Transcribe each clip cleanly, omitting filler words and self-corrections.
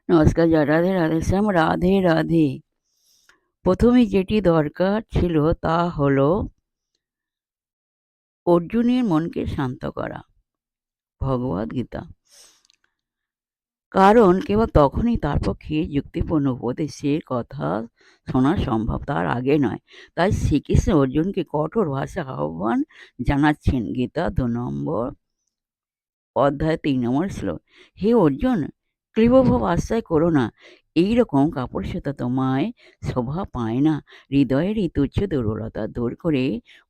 নমস্কার, রাধে রাধে শ্যাম, রাধে রাধে। প্রথমে যেটি দরকার ছিল তা হলো অর্জুনের মনকে শান্ত করা। ভগবদ গীতা। কারণ কেবল তখনই তার পক্ষে যুক্তিপূর্ণ উপদেশের কথা শোনা সম্ভব, তার আগে নয়। তাই শ্রীকৃষ্ণ অর্জুনকে কঠোর ভাষায় আহ্বান জানাচ্ছেন। গীতা 2 নম্বর অধ্যায় 3 নম্বর শ্লোক। হে অর্জুন, ক্লীবভাব আশ্রয় করো না। এইরকম কাপুরুষতা তোমায় শোভা পায় না। হৃদয়ের এই তুচ্ছ দুর্বলতা দূর করে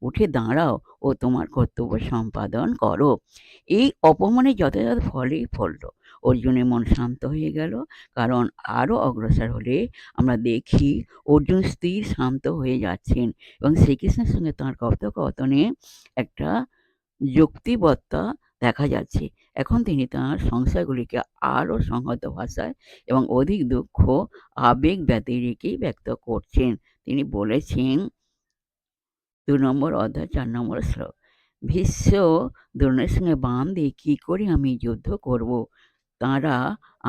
উঠে দাঁড়াও ও তোমার কর্তব্য সম্পাদন করো। এই অপমানে যথাযথ ফলই ফলল। অর্জুনের মন শান্ত হয়ে গেল। কারণ আরও অগ্রসর হলে আমরা দেখি অর্জুন স্থির শান্ত হয়ে যাচ্ছেন এবং শ্রীকৃষ্ণের সঙ্গে তাঁর কথোপকথনে একটা যুক্তিবত্তা দেখা যাচ্ছে। এখন তিনি তাঁর সংশয়গুলিকে আরও সংহত ভাষায় এবং অধিক দুঃখ আবেগ ব্যতিরেকেই ব্যক্ত করছেন। তিনি বলেছেন 2 নম্বর অধ্যায় 4 নম্বর শ্লোক। ভীষ্ম দ্রোণের সঙ্গে বাম দিয়ে কী করে আমি যুদ্ধ করব? তাঁরা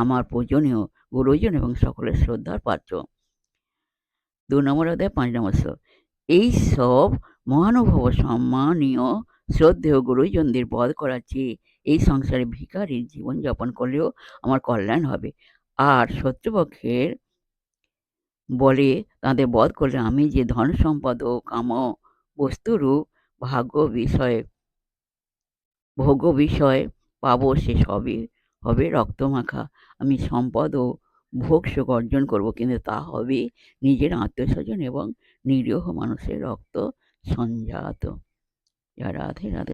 আমার পূজনীয় গুরুজন এবং সকলের শ্রদ্ধার পাত্র। 2 নম্বর অধ্যায় 5 নম্বর শ্লোক। এই সব মহানুভব সম্মানীয় শ্রদ্ধেয় গুরুজনদের বধ করার চেয়ে এই সংসারে ভিখারির জীবনযাপন করলেও আমার কল্যাণ হবে। আর শত্রুপক্ষের বলে তাদের বধ করলে আমি যে ধন সম্পদ ও কাম বস্তুরূপ ভোগ বিষয় পাবো সে সবই হবে রক্তমাখা। আমি সম্পদ ও ভোগ সুখ অর্জন করবো, কিন্তু তা হবে নিজের আত্মীয়স্বজন এবং নিরীহ মানুষের রক্ত সঞ্জাত। রাধে রাধে।